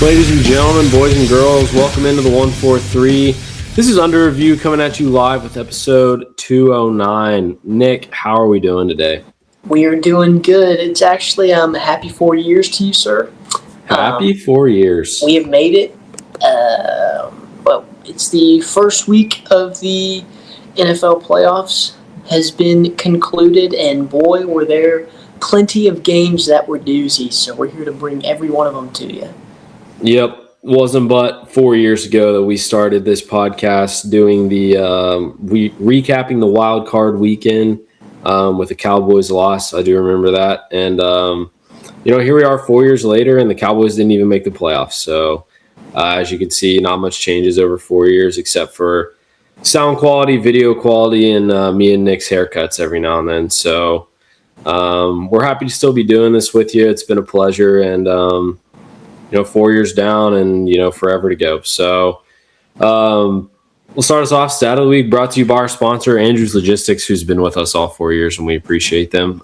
Ladies and gentlemen, boys and girls, welcome into the 143. This is Under Review coming at you live with episode 209. Nick, how are we doing today? We are doing good. It's actually happy 4 years to you, sir. Happy 4 years. We have made it. Well, it's the first week of the NFL playoffs has been concluded, and boy, were there plenty of games that were doozies. So we're here to bring every one of them to you. Yep. Wasn't but 4 years ago that we started this podcast doing the recapping the wild card weekend with the Cowboys loss. I do remember that. And, here we are 4 years later, and the Cowboys didn't even make the playoffs. So, as you can see, not much changes over 4 years except for sound quality, video quality, and me and Nick's haircuts every now and then. So, we're happy to still be doing this with you. It's been a pleasure. And, 4 years down and, forever to go. So we'll start us off. Stat of the Week brought to you by our sponsor, Andrews Logistics, who's been with us all 4 years, and we appreciate them.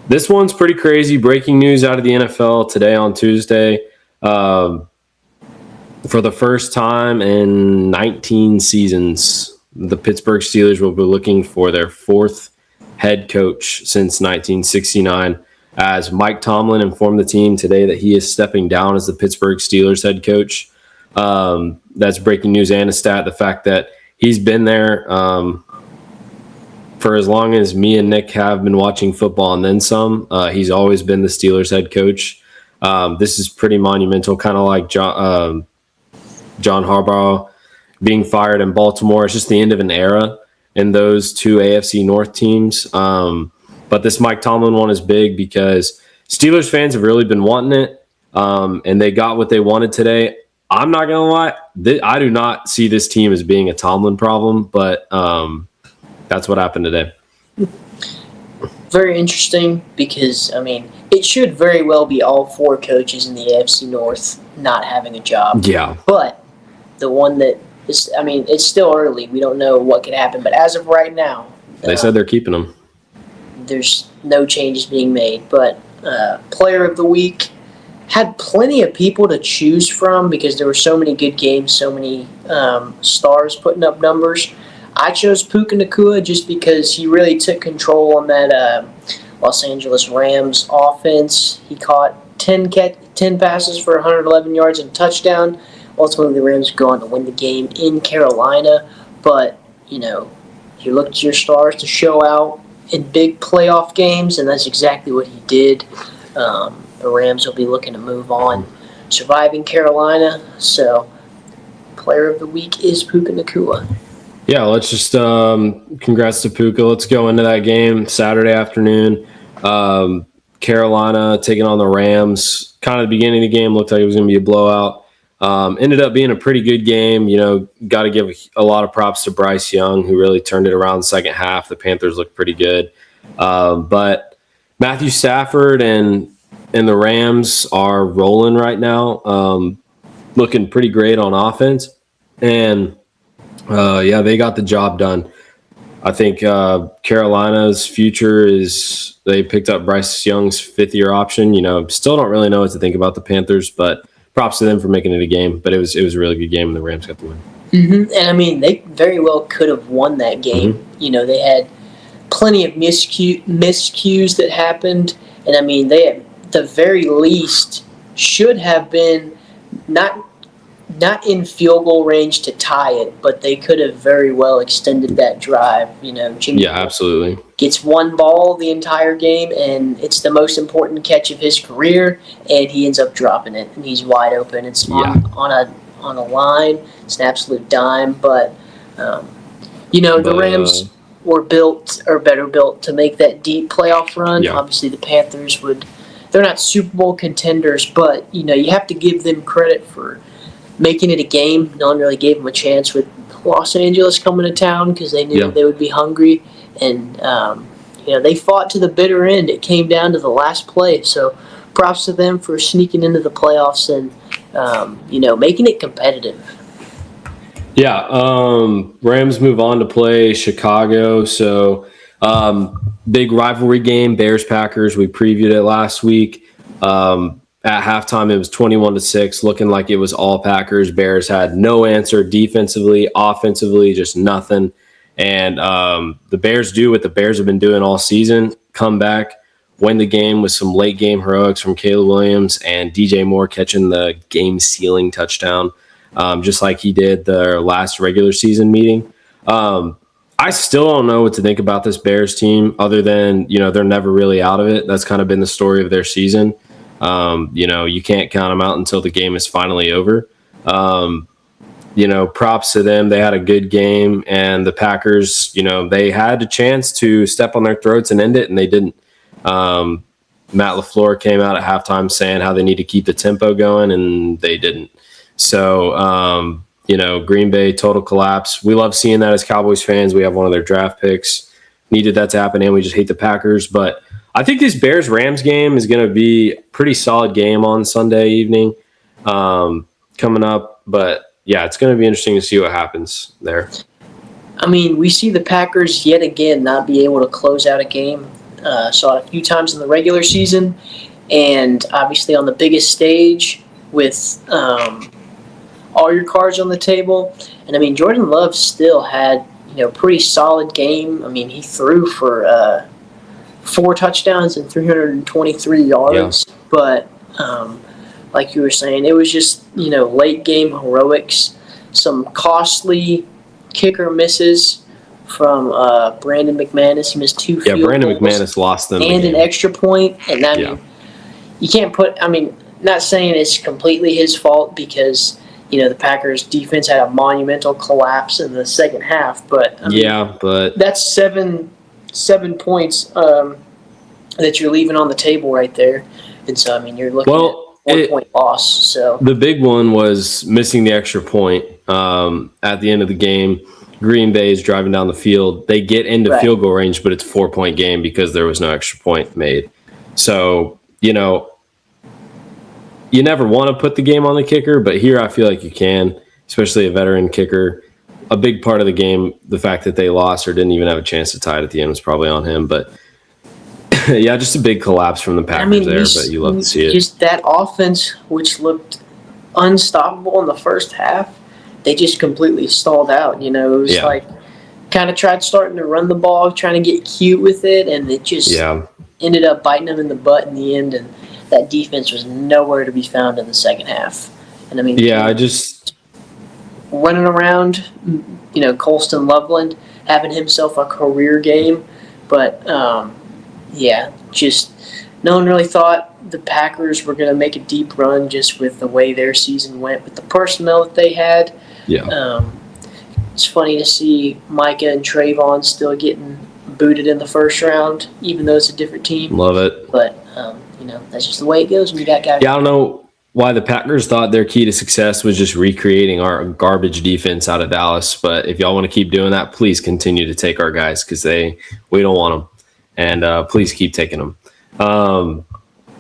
This one's pretty crazy. Breaking news out of the NFL today on Tuesday. For the first time in 19 seasons, the Pittsburgh Steelers will be looking for their fourth head coach since 1969. As Mike Tomlin informed the team today that he is stepping down as the Pittsburgh Steelers head coach. That's breaking news and a stat. The fact that he's been there for as long as me and Nick have been watching football and then some. He's always been the Steelers head coach. This is pretty monumental, kind of like John Harbaugh being fired in Baltimore. It's just the end of an era in those two AFC North teams. But this Mike Tomlin one is big because Steelers fans have really been wanting it, and they got what they wanted today. I'm not going to lie. I do not see this team as being a Tomlin problem, but that's what happened today. Very interesting because, it should very well be all four coaches in the AFC North not having a job. Yeah. But the one that is, it's still early. We don't know what could happen. But as of right now, they said they're keeping them. There's no changes being made, but Player of the Week had plenty of people to choose from because there were so many good games, so many stars putting up numbers. I chose Puka Nacua just because he really took control on that Los Angeles Rams offense. He caught 10 passes for 111 yards and a touchdown. Ultimately, the Rams go on to win the game in Carolina, but, you look to your stars to show out in big playoff games, and that's exactly what he did. The Rams will be looking to move on, surviving Carolina. So, Player of the Week is Puka Nacua. Yeah, let's just congrats to Puka. Let's go into that game Saturday afternoon. Carolina taking on the Rams. Kind of the beginning of the game looked like it was going to be a blowout. Ended up being a pretty good game. Got to give a lot of props to Bryce Young, who really turned it around the second half. The Panthers looked pretty good. But Matthew Stafford and the Rams are rolling right now, looking pretty great on offense. And, they got the job done. I think Carolina's future is they picked up Bryce Young's fifth-year option. Still don't really know what to think about the Panthers, but props to them for making it a game, but it was a really good game, and the Rams got the win. Mm-hmm. And, they very well could have won that game. Mm-hmm. They had plenty of miscues that happened, and, they at the very least should have been not in field goal range to tie it, but they could have very well extended that drive. Jimmy absolutely gets one ball the entire game, and it's the most important catch of his career, and he ends up dropping it, and he's wide open. It's on a line. It's an absolute dime, but the Rams were better built to make that deep playoff run. Yeah. Obviously, the Panthers they're not Super Bowl contenders, but you have to give them credit for making it a game. No one really gave them a chance with Los Angeles coming to town because they knew they would be hungry. And, they fought to the bitter end. It came down to the last play. So props to them for sneaking into the playoffs and, making it competitive. Yeah, Rams move on to play Chicago. So big rivalry game, Bears-Packers. We previewed it last week. at halftime, it was 21-6, looking like it was all Packers. Bears had no answer defensively, offensively, just nothing. And the Bears do what the Bears have been doing all season: come back, win the game with some late game heroics from Caleb Williams and DJ Moore catching the game sealing touchdown, just like he did their last regular season meeting. I still don't know what to think about this Bears team, other than, they're never really out of it. That's kind of been the story of their season. You can't count them out until the game is finally over. Props to them. They had a good game, and the Packers, they had a chance to step on their throats and end it, and they didn't. Matt LaFleur came out at halftime saying how they need to keep the tempo going, and they didn't. So, Green Bay, total collapse. We love seeing that as Cowboys fans. We have one of their draft picks. Needed that to happen, and we just hate the Packers. But I think this Bears-Rams game is going to be a pretty solid game on Sunday evening coming up. But, yeah, it's going to be interesting to see what happens there. I mean, we see the Packers yet again not be able to close out a game. Saw it a few times in the regular season, and obviously on the biggest stage with all your cards on the table. And I mean, Jordan Love still had, pretty solid game. I mean, he threw for 4 touchdowns and 323 yards. Yeah. But like you were saying, it was just, late game heroics, some costly kicker misses from Brandon McManus. He missed 2 field Brandon goals McManus lost them and an extra point. And I mean, you can't put. I mean, not saying it's completely his fault, because the Packers defense had a monumental collapse in the second half. But I mean, but that's seven points that you're leaving on the table right there. And so I mean, you're looking at 1-point loss. So the big one was missing the extra point at the end of the game. Green Bay is driving down the field. They get into field goal range, but it's a 4-point game because there was no extra point made. So, you never want to put the game on the kicker, but here I feel like you can, especially a veteran kicker. A big part of the game, the fact that they lost or didn't even have a chance to tie it at the end, was probably on him. But, yeah, just a big collapse from the Packers but you love to see it. Just that offense, which looked unstoppable in the first half, they just completely stalled out. It was like kind of tried starting to run the ball, trying to get cute with it, and it just ended up biting them in the butt in the end. And that defense was nowhere to be found in the second half. And I mean, running around, Colston Loveland having himself a career game, but just no one really thought the Packers were going to make a deep run just with the way their season went, with the personnel that they had. Yeah. It's funny to see Micah and Trayvon still getting booted in the first round, even though it's a different team. Love it. But, that's just the way it goes when you got guys. Yeah, I don't know why the Packers thought their key to success was just recreating our garbage defense out of Dallas. But if y'all want to keep doing that, please continue to take our guys, because we don't want them. And please keep taking them.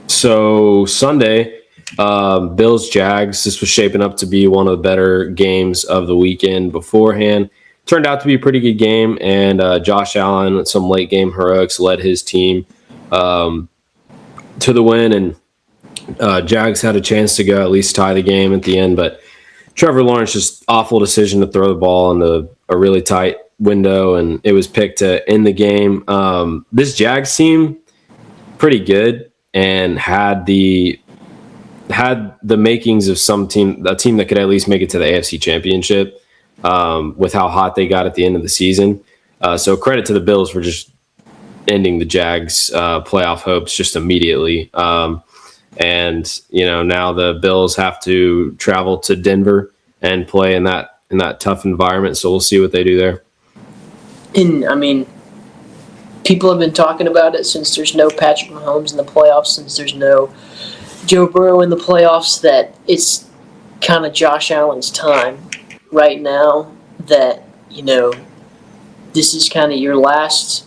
So Sunday, Bills-Jags, this was shaping up to be one of the better games of the weekend beforehand. Turned out to be a pretty good game, and Josh Allen, with some late game heroics, led his team to the win, and Jags had a chance to go at least tie the game at the end, but Trevor Lawrence, just awful decision to throw the ball into a really tight window, and it was picked to end the game. This Jags team, pretty good, and had the makings of a team that could at least make it to the AFC Championship with how hot they got at the end of the season. So credit to the Bills for just ending the Jags playoff hopes just immediately. And now the Bills have to travel to Denver and play in that tough environment. So we'll see what they do there. And I mean, people have been talking about it since there's no Patrick Mahomes in the playoffs, since there's no Joe Burrow in the playoffs, that it's kind of Josh Allen's time right now, that, this is kind of your last,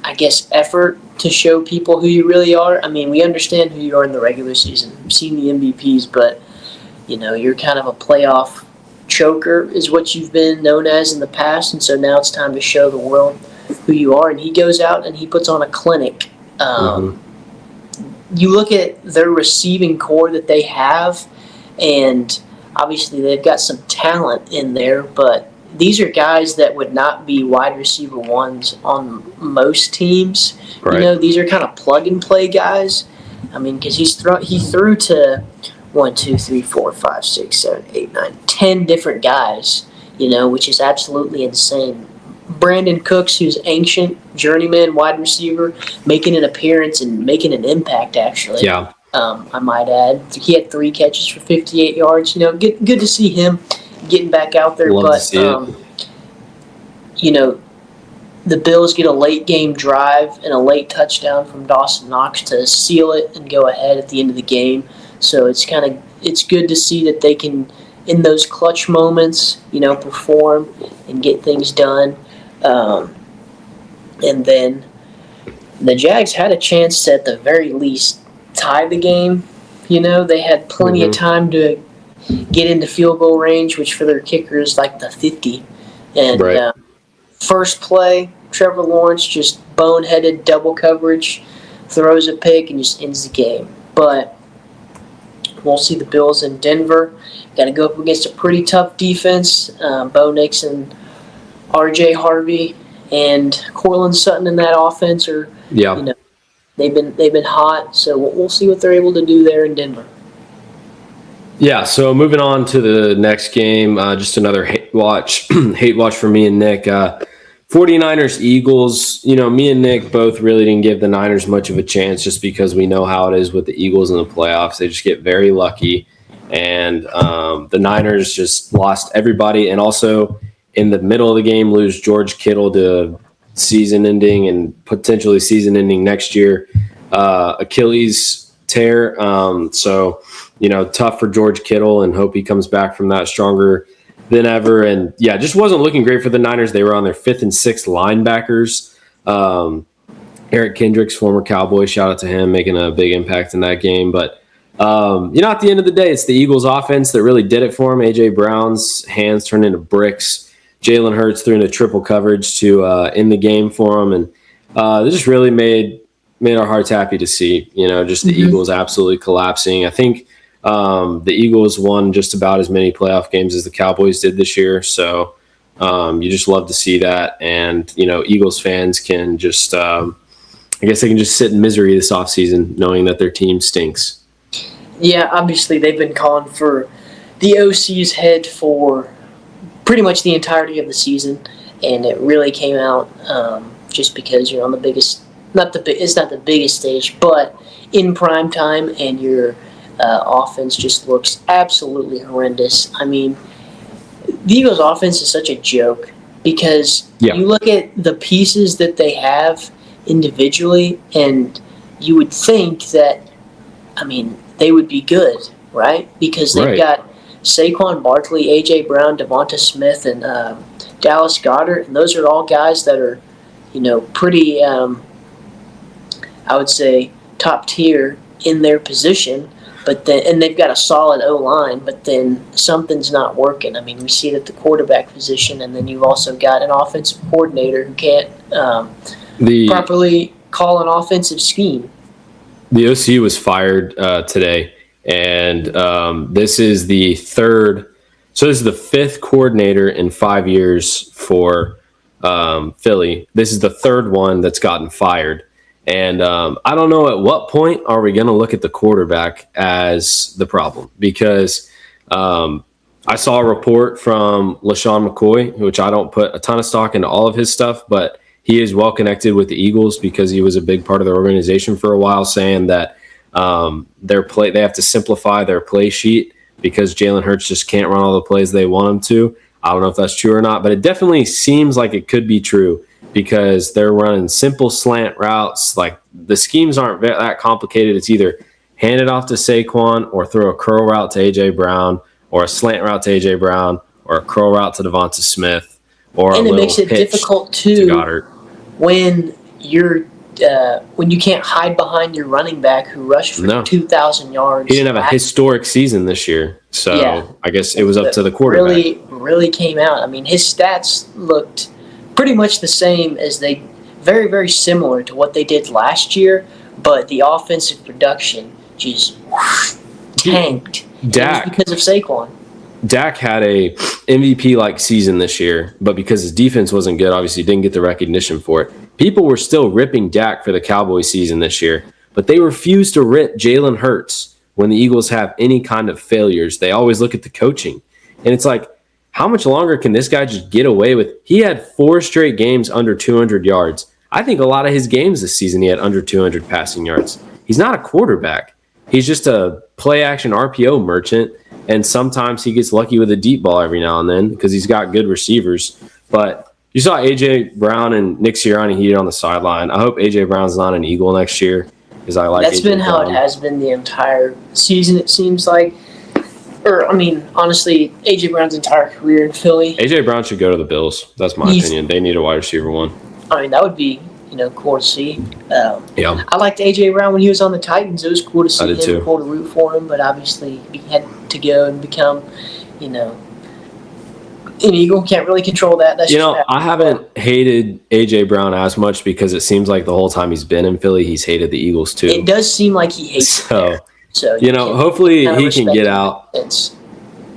I guess, effort to show people who you really are. I mean, we understand who you are in the regular season. We've seen the MVPs, but, you're kind of a playoff choker is what you've been known as in the past, and so now it's time to show the world who you are. And he goes out and he puts on a clinic. you look at their receiving core that they have, and obviously they've got some talent in there, but these are guys that would not be wide receiver ones on most teams. Right. These are kind of plug and play guys. I mean, because he threw to 1, 2, 3, 4, 5, 6, 7, 8, 9, 10 different guys. Which is absolutely insane. Brandon Cooks, who's ancient journeyman wide receiver, making an appearance and making an impact. Actually, Yeah. I might add, he had 3 catches for 58 yards. Good to see him getting back out there. Love to see it. The Bills get a late game drive and a late touchdown from Dawson Knox to seal it and go ahead at the end of the game. So it's good to see that they can, in those clutch moments, perform and get things done. And then the Jags had a chance to, at the very least, tie the game. They had plenty of time to get into field goal range, which for their kicker is like the 50. And Right. First play, Trevor Lawrence just boneheaded double coverage, throws a pick, and just ends the game. But we'll see the Bills in Denver. Got to go up against a pretty tough defense. Bo Nixon, R.J. Harvey, and Cortland Sutton in that offense are, Yeah. they've been hot. So we'll see what they're able to do there in Denver. Yeah, so moving on to the next game, just another hate watch for me and Nick. 49ers, Eagles, me and Nick both really didn't give the Niners much of a chance just because we know how it is with the Eagles in the playoffs. They just get very lucky. And the Niners just lost everybody, and also in the middle of the game lose George Kittle to season-ending and potentially season-ending next year Achilles tear. So tough for George Kittle, and hope he comes back from that stronger than ever. And yeah, just wasn't looking great for the Niners. They were on their 5th and 6th linebackers. Eric Kendricks, former Cowboy, shout out to him, making a big impact in that game. But at the end of the day, it's the Eagles offense that really did it for him. A.J. Brown's hands turned into bricks. Jalen Hurts threw into triple coverage to end the game for him. And they just really made our hearts happy to see, just the Eagles absolutely collapsing. I think the Eagles won just about as many playoff games as the Cowboys did this year. So you just love to see that. And, Eagles fans can just, I guess they can just sit in misery this offseason knowing that their team stinks. Yeah, obviously they've been calling for the OC's head for pretty much the entirety of the season, and it really came out just because you're on the biggest, it's not the biggest stage, but in prime time, and your offense just looks absolutely horrendous. I mean, the Eagles' offense is such a joke because you look at the pieces that they have individually, and you would think that, they would be good, right? Because they've got Saquon Barkley, A.J. Brown, Devonta Smith, and Dallas Goedert, and those are all guys that are, pretty, I would say, top tier in their position. But then, and they've got a solid O-line, but then something's not working. We see it at the quarterback position, and then you've also got an offensive coordinator who can't properly call an offensive scheme. The OC was fired today, and this is the third. So this is the 5th coordinator in 5 years for Philly. This is the 3rd one that's gotten fired. And I don't know at what point are we going to look at the quarterback as the problem, because I saw a report from LaShawn McCoy, which I don't put a ton of stock into all of his stuff, but he is well connected with the Eagles because he was a big part of their organization for a while, saying that they have to simplify their play sheet because Jalen Hurts just can't run all the plays they want him to. I don't know if that's true or not, but it definitely seems like it could be true because they're running simple slant routes. Like, the schemes aren't that complicated. It's either hand it off to Saquon or throw a curl route to A.J. Brown or a slant route to A.J. Brown or a curl route to Devonta Smith. And it makes it difficult too when you can't hide behind your running back who rushed for 2,000 yards. He didn't have a historic season this year, so I guess it was up to the quarterback. Really came out. His stats looked pretty much the same as very, very similar to what they did last year, but the offensive production just tanked. Dak. And it was because of Saquon. Dak had a MVP-like season this year, but because his defense wasn't good, obviously didn't get the recognition for it. People were still ripping Dak for the Cowboys season this year, but they refuse to rip Jalen Hurts when the Eagles have any kind of failures. They always look at the coaching. And it's like, how much longer can this guy just get away with? He had 4 straight games under 200 yards. I think a lot of his games this season he had under 200 passing yards. He's not a quarterback. He's just a play-action RPO merchant, and sometimes he gets lucky with a deep ball every now and then because he's got good receivers. But you saw A.J. Brown and Nick Sirianni heated on the sideline. I hope A.J. Brown's not an Eagle next year because I like That's A.J. been how Brown. it has been the entire season, it seems like. Or, I mean, honestly, A.J. Brown's entire career in Philly. A.J. Brown should go to the Bills. That's my opinion. They need a wide receiver one. I mean, that would be, cool to see. Yeah. I liked A.J. Brown when he was on the Titans. It was cool to see I did too. Cool to root for him, but obviously he had to go and become, an Eagle. Can't really control that. That's I haven't hated A.J. Brown as much because it seems like the whole time he's been in Philly, he's hated the Eagles too. It does seem like he hates it there. So hopefully he can get out. It's,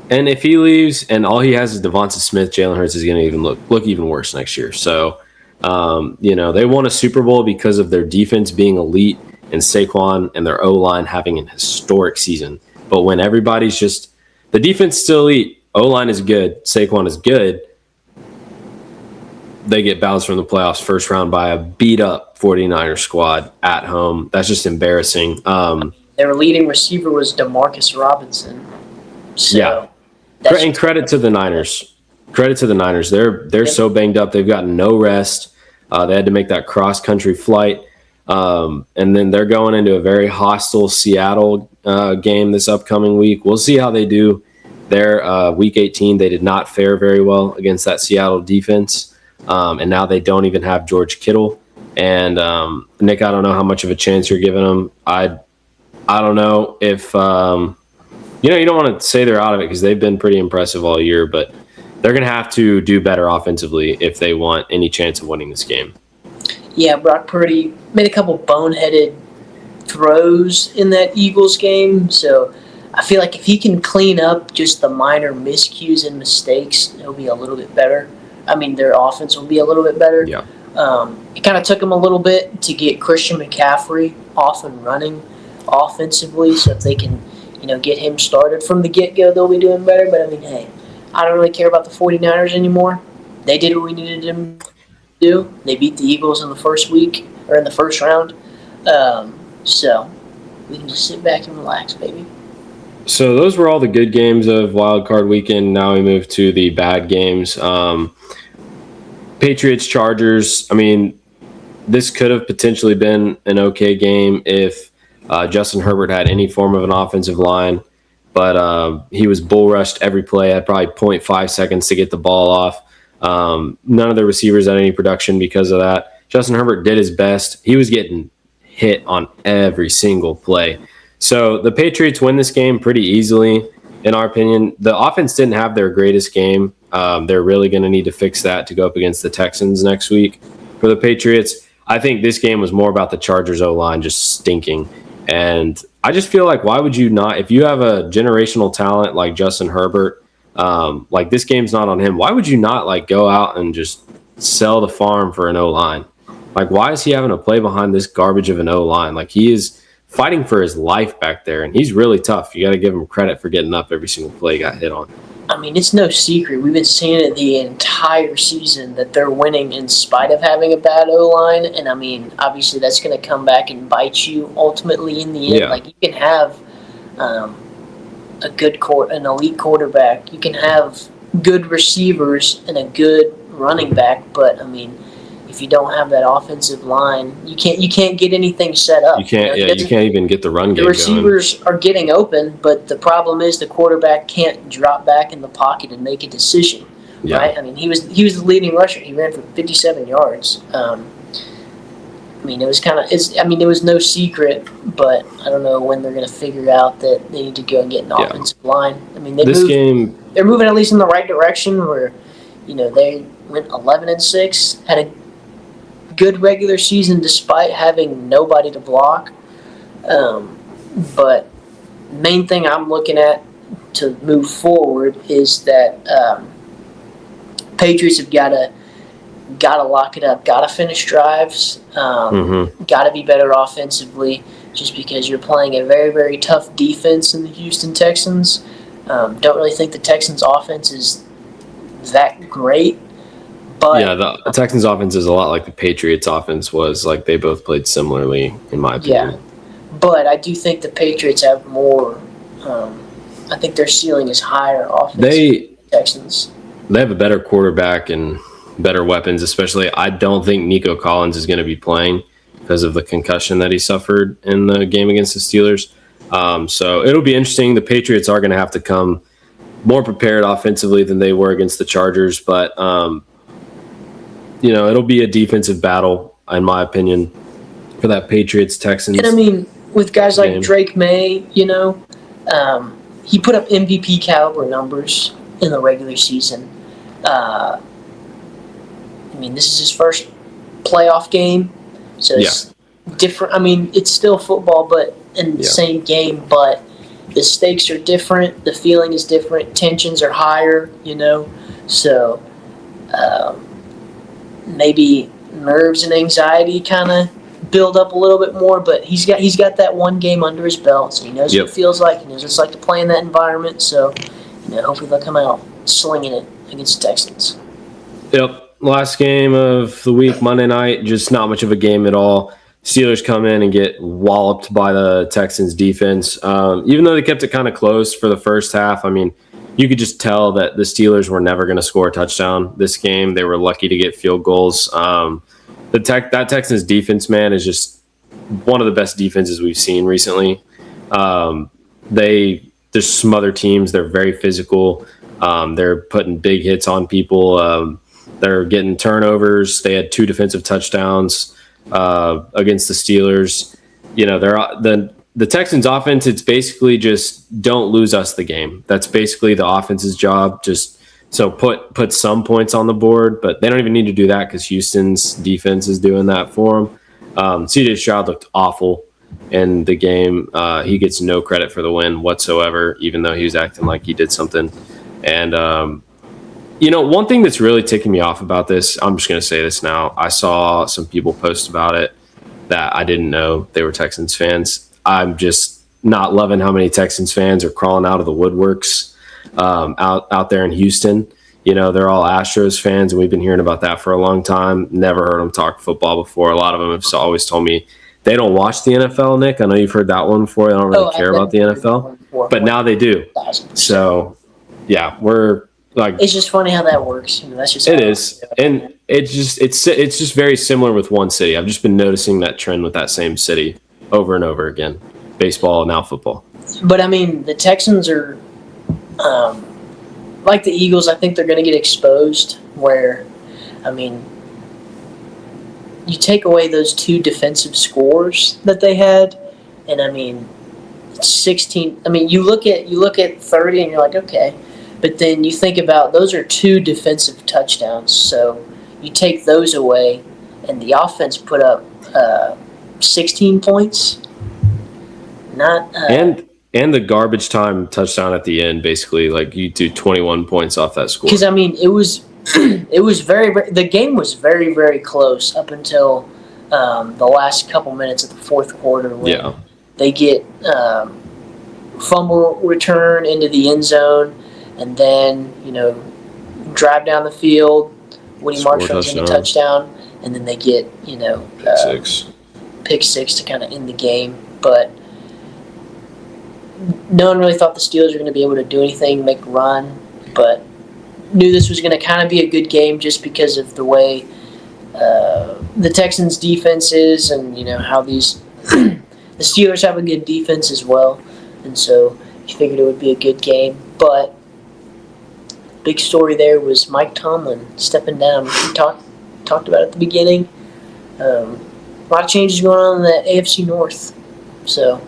And if he leaves and all he has is Devonta Smith, Jalen Hurts is going to even look even worse next year. So, they won a Super Bowl because of their defense being elite and Saquon and their O-line having an historic season. But when everybody's just – the defense is still elite, O-line is good, Saquon is good, they get bounced from the playoffs first round by a beat-up 49ers squad at home. That's just embarrassing. Their leading receiver was Demarcus Robinson. So, yeah. And credit to the Niners. They're so banged up. They've gotten no rest. They had to make that cross-country flight. And then they're going into a very hostile Seattle game this upcoming week. We'll see how they do. Their Week 18, they did not fare very well against that Seattle defense. And now they don't even have George Kittle. And, Nick, I don't know how much of a chance you're giving them. I don't know if you don't want to say they're out of it because they've been pretty impressive all year, but they're going to have to do better offensively if they want any chance of winning this game. Yeah, Brock Purdy made a couple boneheaded throws in that Eagles game, so I feel like if he can clean up just the minor miscues and mistakes, it'll be a little bit better. I mean, their offense will be a little bit better. Yeah. It kind of took them a little bit to get Christian McCaffrey off and running offensively, so if they can get him started from the get-go, they'll be doing better. But, I mean, hey, I don't really care about the 49ers anymore. They did what we needed them to do. They beat the Eagles in the first week, or in the first round. So we can just sit back and relax, baby. So those were all the good games of Wild Card Weekend. Now we move to the bad games. Patriots, Chargers. I mean, this could have potentially been an okay game if Justin Herbert had any form of an offensive line, but he was bull rushed every play, had probably 0.5 seconds to get the ball off. None of the receivers had any production because of that. Justin Herbert did his best. He was getting hit on every single play. So the Patriots win this game pretty easily, in our opinion. The offense didn't have their greatest game. They're really going to need to fix that to go up against the Texans next week. For the Patriots, I think this game was more about the Chargers O-line just stinking. And I just feel like, why would you not, if you have a generational talent like Justin Herbert, like this game's not on him, why would you not go out and just sell the farm for an O-line? Like, why is he having to play behind this garbage of an O-line? Like, he is fighting for his life back there, and he's really tough. You got to give him credit for getting up every single play he got hit on. I mean, it's no secret. We've been seeing it the entire season that they're winning in spite of having a bad O-line. And, I mean, obviously that's going to come back and bite you ultimately in the end. Yeah. Like, you can have an elite quarterback. You can have good receivers and a good running back. But, I mean, if you don't have that offensive line, you can't get anything set up. You can't even get the run game. The receivers are getting open, but the problem is the quarterback can't drop back in the pocket and make a decision. Yeah. Right? I mean, he was the leading rusher. He ran for 57 yards. I mean, it was no secret, but I don't know when they're going to figure out that they need to go and get an offensive line. I mean, they're moving at least in the right direction where, they went 11-6, had a good regular season despite having nobody to block. But main thing I'm looking at to move forward is that Patriots have got to lock it up, got to finish drives, got to be better offensively. Just because you're playing a very, very tough defense in the Houston Texans. Don't really think the Texans' offense is that great. But yeah, the Texans' offense is a lot like the Patriots' offense was. Like, they both played similarly, in my opinion. Yeah, but I do think the Patriots have more. I think their ceiling is higher offensively than the Texans. They have a better quarterback and better weapons, especially. I don't think Nico Collins is going to be playing because of the concussion that he suffered in the game against the Steelers. So it'll be interesting. The Patriots are going to have to come more prepared offensively than they were against the Chargers. But, it'll be a defensive battle, in my opinion, for that Patriots-Texans. And, I mean, with guys like Drake May, he put up MVP caliber numbers in the regular season. This is his first playoff game. So it's different. I mean, it's still football, but in the same game, but the stakes are different. The feeling is different. Tensions are higher, So maybe nerves and anxiety kind of build up a little bit more, but he's got that one game under his belt, so he knows what it feels like. He knows what it's like to play in that environment. So, hopefully they'll come out slinging it against the Texans. Yep. Last game of the week, Monday night, just not much of a game at all. Steelers come in and get walloped by the Texans defense. Even though they kept it kind of close for the first half, I mean, you could just tell that the Steelers were never going to score a touchdown this game. They were lucky to get field goals. That Texans defense, man, is just one of the best defenses we've seen recently. They just smother teams. They're very physical. They're putting big hits on people. They're getting turnovers. They had 2 defensive touchdowns against the Steelers. The Texans offense, it's basically just don't lose us the game. That's basically the offense's job. Just so put some points on the board, but they don't even need to do that because Houston's defense is doing that for them. C.J. Stroud looked awful in the game. He gets no credit for the win whatsoever, even though he was acting like he did something. And one thing that's really ticking me off about this, I'm just going to say this now. I saw some people post about it that I didn't know they were Texans fans. I'm just not loving how many Texans fans are crawling out of the woodworks out there in Houston. They're all Astros fans, and we've been hearing about that for a long time. Never heard them talk football before. A lot of them have always told me they don't watch the NFL, Nick. I know you've heard that one before. They don't really care about the NFL. But now they do. So, yeah, we're like, it's just funny how that works. That's just it is, and it's just very similar with one city. I've just been noticing that trend with that same city over and over again. Baseball, now football. But I mean, the Texans are like the Eagles. I think they're going to get exposed. Where, I mean, you take away those 2 defensive scores that they had, and I mean, 16. I mean, you look at 30, and you're like, okay. But then you think about those are 2 defensive touchdowns. So you take those away, and the offense put up 16 points. Not and the garbage time touchdown at the end, basically, like you do 21 points off that score. Because I mean, it was the game was very, very close up until the last couple minutes of the fourth quarter when they get fumble return into the end zone. And then, drive down the field. Woody Marshall's in a touchdown. And then they get, pick six to kind of end the game. But no one really thought the Steelers were going to be able to do anything, make a run. But knew this was going to kind of be a good game just because of the way the Texans' defense is and, how these the Steelers have a good defense as well. And so you figured it would be a good game. But big story there was Mike Tomlin stepping down. We talked about it at the beginning. A lot of changes going on in the AFC North. So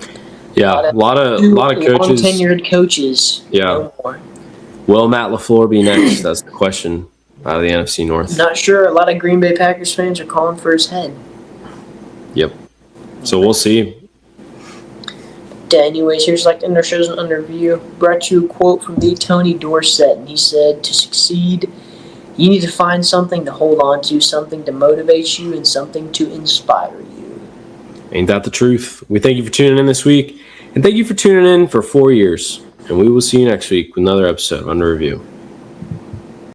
a lot of coaches, tenured coaches. Yeah. No more. Will Matt LaFleur be next? That's the question. out of the NFC North. Not sure. A lot of Green Bay Packers fans are calling for his head. Yep. So we'll see. Anyways, here's like the show's an underview. Brought you a quote from the Tony Dorsett, and he said, "To succeed, you need to find something to hold on to, something to motivate you, and something to inspire you." Ain't that the truth? We thank you for tuning in this week, and thank you for tuning in for 4 years. And we will see you next week with another episode of Under Review.